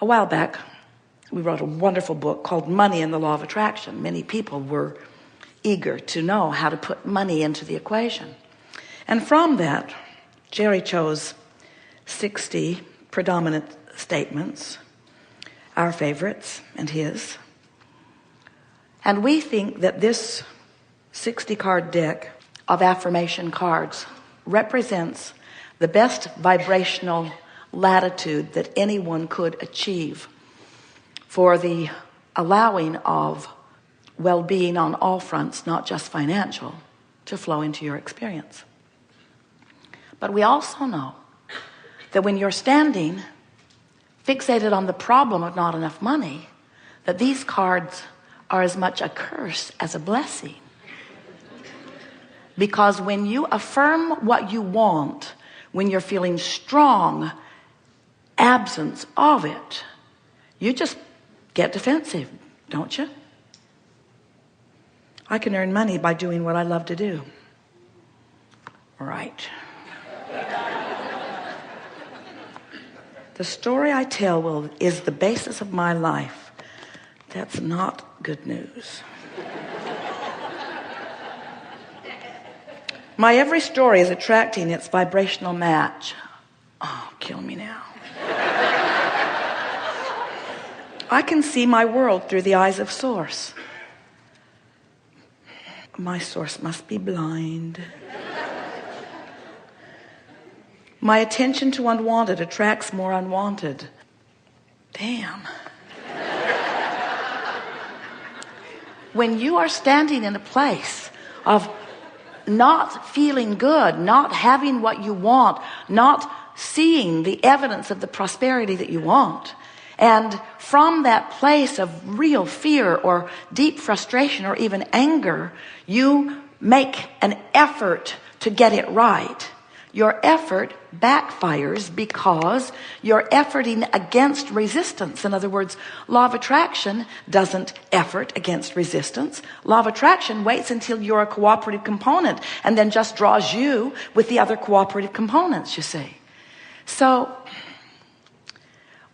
A while back, we wrote a wonderful book called Money and the Law of Attraction. Many people were eager to know how to put money into the equation. And from that, Jerry chose 60 predominant statements, our favorites and his. And we think that this 60 card deck of affirmation cards represents the best vibrational latitude that anyone could achieve for the allowing of well-being on all fronts, not just financial, to flow into your experience. But we also know that when you're standing fixated on the problem of not enough money, that these cards are as much a curse as a blessing. Because when you affirm what you want, when you're feeling strong absence of it, you just get defensive, don't you? I can earn money by doing what I love to do. Right. The story I tell is the basis of my life. That's not good news. My every story is attracting its vibrational match. Oh, kill me now. I can see my world through the eyes of Source. My source must be blind. My attention to unwanted attracts more unwanted. Damn. When you are standing in a place of not feeling good, not having what you want, not seeing the evidence of the prosperity that you want, and from that place of real fear or deep frustration or even anger, you make an effort to get it right. Your effort backfires because you're efforting against resistance. In other words, law of attraction doesn't effort against resistance. Law of attraction waits until you're a cooperative component and then just draws you with the other cooperative components, you see. So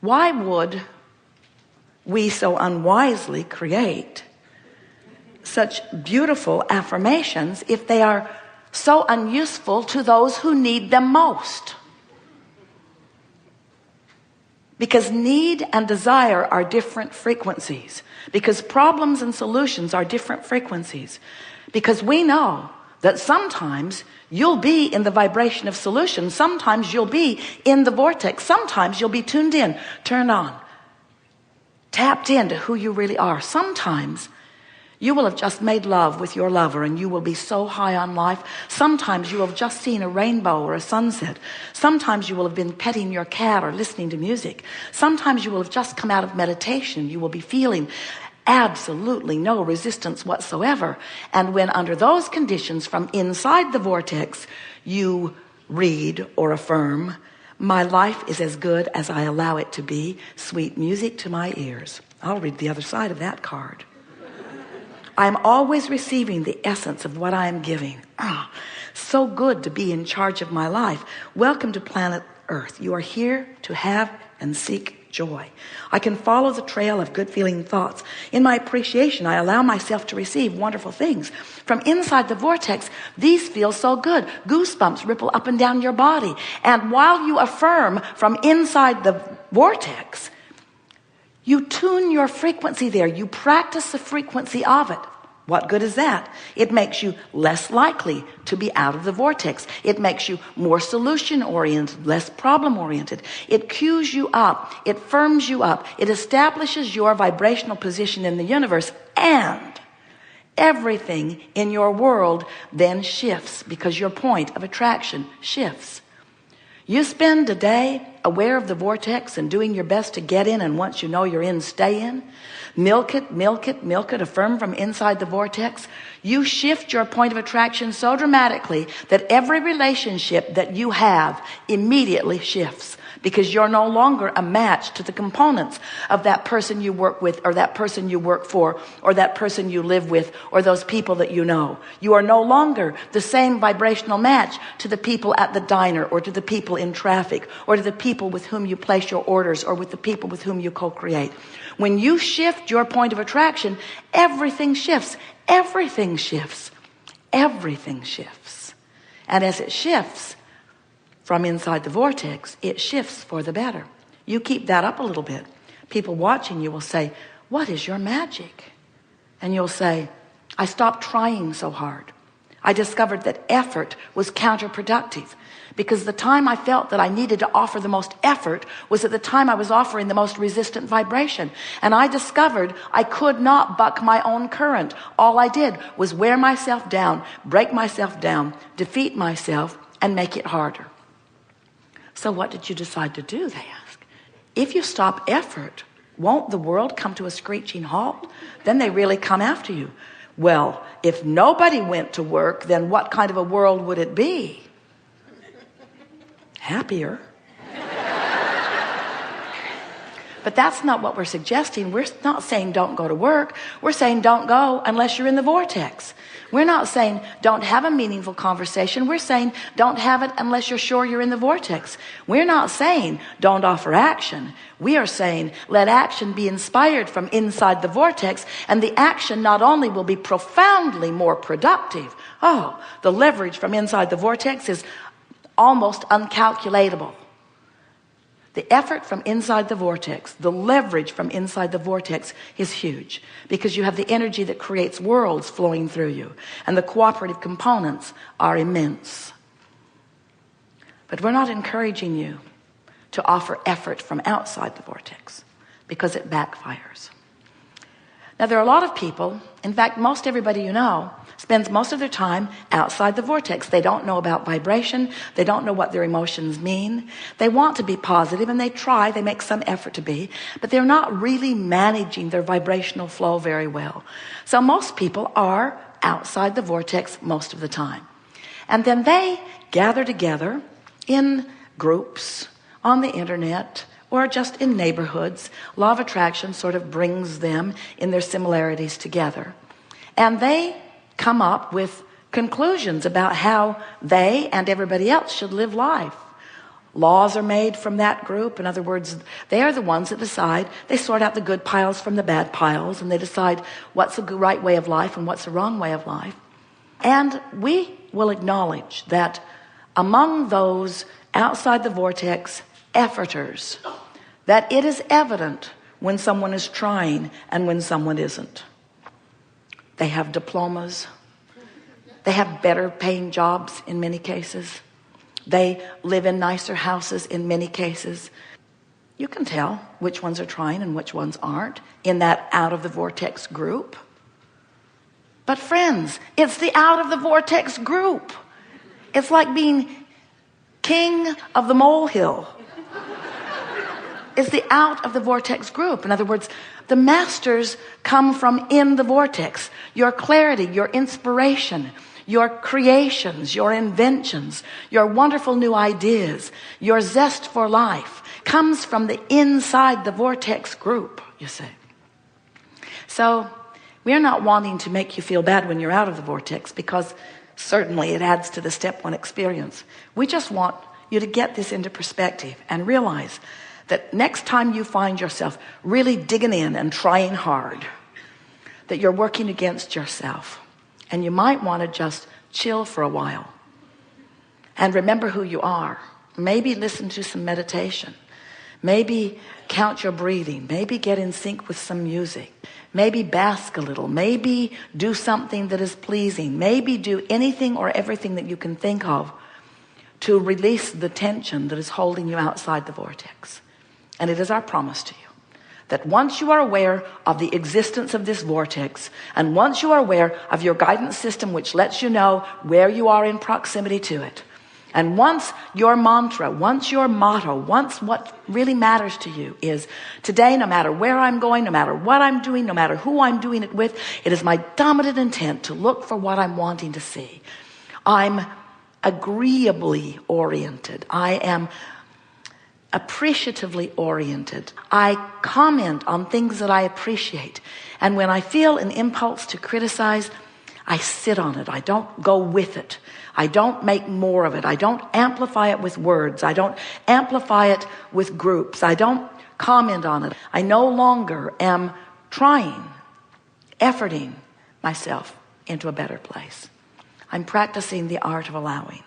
why would we so unwisely create such beautiful affirmations if they are so unuseful to those who need them most? Because need and desire are different frequencies. Because problems and solutions are different frequencies. Because we know that sometimes you'll be in the vibration of solution. Sometimes you'll be in the vortex. Sometimes you'll be tuned in, turned on, tapped into who you really are. Sometimes you will have just made love with your lover and you will be so high on life. Sometimes you will have just seen a rainbow or a sunset. Sometimes you will have been petting your cat or listening to music. Sometimes you will have just come out of meditation. You will be feeling absolutely no resistance whatsoever. And when under those conditions from inside the vortex, you read or affirm, my life is as good as I allow it to be, sweet music to my ears. I'll read the other side of that card. I am always receiving the essence of what I am giving. So good to be in charge of my life. Welcome to planet Earth. You are here to have and seek joy. I can follow the trail of good feeling thoughts. In my appreciation, I allow myself to receive wonderful things. From inside the vortex, these feel so good. Goosebumps ripple up and down your body. And while you affirm from inside the vortex, you tune your frequency there. You practice the frequency of it. What good is that? It makes you less likely to be out of the vortex. It makes you more solution-oriented, less problem-oriented. It cues you up. It firms you up. It establishes your vibrational position in the universe, and everything in your world then shifts because your point of attraction shifts. You spend a day aware of the vortex and doing your best to get in, and once you know you're in, stay in. Milk it, milk it, milk it, affirm from inside the vortex. You shift your point of attraction so dramatically that every relationship that you have immediately shifts because you're no longer a match to the components of that person you work with, or that person you work for, or that person you live with, or those people that you know. You are no longer the same vibrational match to the people at the diner, or to the people in traffic, or to the people with whom you place your orders, or with the people with whom you co-create. When you shift your point of attraction, everything shifts. Everything shifts. Everything shifts. And as it shifts from inside the vortex, it shifts for the better. You keep that up a little bit. People watching you will say, "What is your magic?" And you'll say, "I stopped trying so hard. I discovered that effort was counterproductive, because the time I felt that I needed to offer the most effort was at the time I was offering the most resistant vibration. And I discovered I could not buck my own current. All I did was wear myself down, break myself down, defeat myself, and make it harder." So what did you decide to do, they ask. If you stop effort, won't the world come to a screeching halt? Then they really come after you. Well, if nobody went to work, then what kind of a world would it be? Happier. But that's not what we're suggesting. We're not saying don't go to work. We're saying don't go unless you're in the vortex. We're not saying don't have a meaningful conversation. We're saying don't have it unless you're sure you're in the vortex. We're not saying don't offer action. We are saying let action be inspired from inside the vortex, and the action not only will be profoundly more productive. Oh, the leverage from inside the vortex is almost uncalculatable. The effort from inside the vortex, the leverage from inside the vortex is huge, because you have the energy that creates worlds flowing through you, and the cooperative components are immense. But we're not encouraging you to offer effort from outside the vortex, because it backfires. Now, there are a lot of people, in fact, most everybody you know, spends most of their time outside the vortex. They don't know about vibration. They don't know what their emotions mean. They want to be positive, and they try, they make some effort to be, but they're not really managing their vibrational flow very well. So most people are outside the vortex most of the time. And then they gather together in groups, on the internet, or just in neighborhoods. Law of attraction sort of brings them in their similarities together. And they come up with conclusions about how they and everybody else should live life. Laws are made from that group. In other words, they are the ones that decide. They sort out the good piles from the bad piles, and they decide what's a right way of life and what's a wrong way of life. And we will acknowledge that among those outside the vortex efforters, that it is evident when someone is trying and when someone isn't. They have diplomas. They have better paying jobs in many cases. They live in nicer houses in many cases. You can tell which ones are trying and which ones aren't in that out of the vortex group. But friends, it's the out of the vortex group. It's like being king of the molehill. It's the out of the vortex group. In other words, the masters come from in the vortex. Your clarity, your inspiration, your creations, your inventions, your wonderful new ideas, your zest for life comes from the inside the vortex group, you see. So we're not wanting to make you feel bad when you're out of the vortex, because certainly it adds to the step one experience. We just want you to get this into perspective and realize that next time you find yourself really digging in and trying hard, that you're working against yourself, and you might want to just chill for a while and remember who you are. Maybe listen to some meditation. Maybe count your breathing. Maybe get in sync with some music. Maybe bask a little. Maybe do something that is pleasing. Maybe do anything or everything that you can think of to release the tension that is holding you outside the vortex. And it is our promise to you that once you are aware of the existence of this vortex, and once you are aware of your guidance system, which lets you know where you are in proximity to it, and once your mantra, once your motto, once what really matters to you is, today, no matter where I'm going, no matter what I'm doing, no matter who I'm doing it with, it is my dominant intent to look for what I'm wanting to see. I'm agreeably oriented. I am appreciatively oriented. I comment on things that I appreciate. And when I feel an impulse to criticize, I sit on it. I don't go with it. I don't make more of it. I don't amplify it with words. I don't amplify it with groups. I don't comment on it. I no longer am trying, efforting myself into a better place. I'm practicing the art of allowing.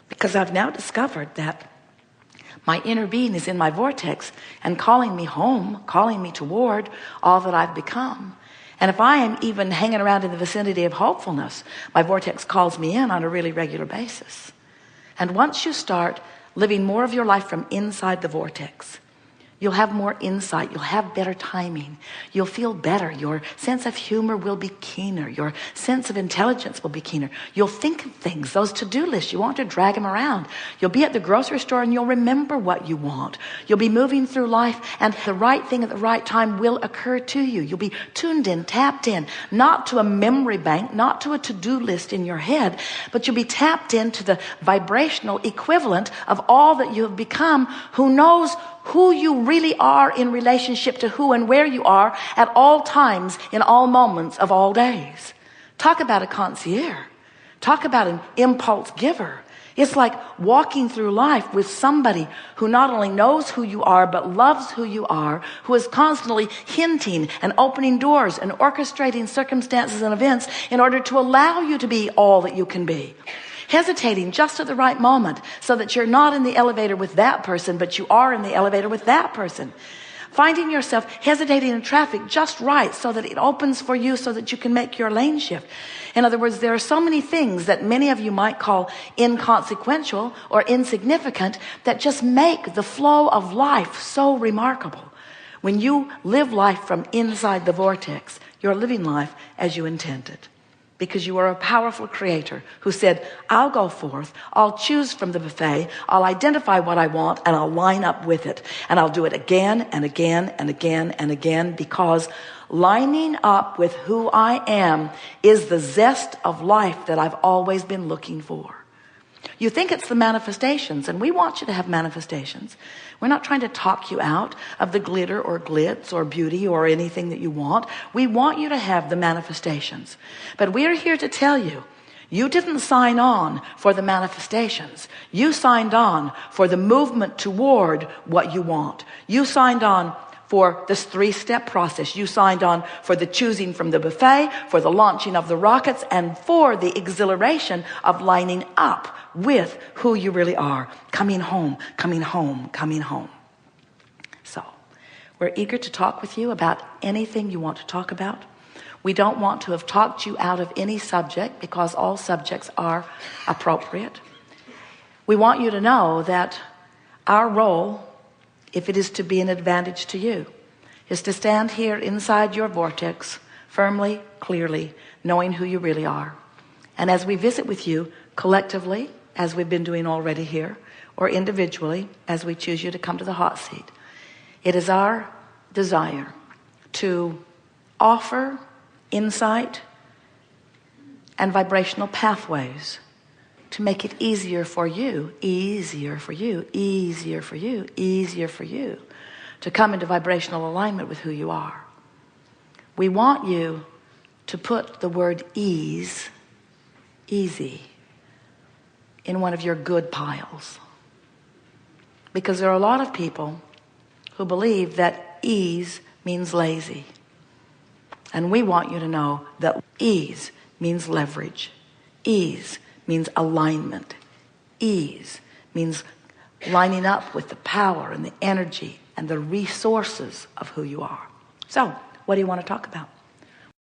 Because I've now discovered that my inner being is in my vortex and calling me home, calling me toward all that I've become. And if I am even hanging around in the vicinity of hopefulness, my vortex calls me in on a really regular basis. And once you start living more of your life from inside the vortex, you'll have more insight. You'll have better timing. You'll feel better. Your sense of humor will be keener. Your sense of intelligence will be keener. You'll think of things, those to-do lists. You won't have to drag them around. You'll be at the grocery store and you'll remember what you want. You'll be moving through life and the right thing at the right time will occur to you. You'll be tuned in, tapped in, not to a memory bank, not to a to-do list in your head, but you'll be tapped into the vibrational equivalent of all that you have become. Who knows who you really are in relationship to who and where you are at all times, in all moments of all days. Talk about a concierge. Talk about an impulse giver. It's like walking through life with somebody who not only knows who you are, but loves who you are, who is constantly hinting and opening doors and orchestrating circumstances and events in order to allow you to be all that you can be. Hesitating just at the right moment so that you're not in the elevator with that person, but you are in the elevator with that person. Finding yourself hesitating in traffic just right so that it opens for you so that you can make your lane shift. In other words, there are so many things that many of you might call inconsequential or insignificant that just make the flow of life so remarkable. When you live life from inside the vortex, you're living life as you intended. Because you are a powerful creator who said, I'll go forth, I'll choose from the buffet, I'll identify what I want, and I'll line up with it. And I'll do it again and again and again and again, because lining up with who I am is the zest of life that I've always been looking for. You think it's the manifestations, and we want you to have manifestations. We're not trying to talk you out of the glitter or glitz or beauty or anything that you want. We want you to have the manifestations. But we're here to tell you, you didn't sign on for the manifestations. You signed on for the movement toward what you want. You signed on for this 3-step process. You signed on for the choosing from the buffet, for the launching of the rockets, and for the exhilaration of lining up with who you really are. Coming home, coming home, coming home. So, we're eager to talk with you about anything you want to talk about. We don't want to have talked you out of any subject, because all subjects are appropriate. We want you to know that our role, if it is to be an advantage to you, is to stand here inside your vortex, firmly, clearly, knowing who you really are. And as we visit with you collectively, as we've been doing already here, or individually, as we choose you to come to the hot seat, it is our desire to offer insight and vibrational pathways to make it easier for you, easier for you, easier for you, easier for you to come into vibrational alignment with who you are. We want you to put the word ease, easy, in one of your good piles. Because there are a lot of people who believe that ease means lazy. And we want you to know that ease means leverage. Ease means alignment. Ease means lining up with the power and the energy and the resources of who you are. So, what do you want to talk about?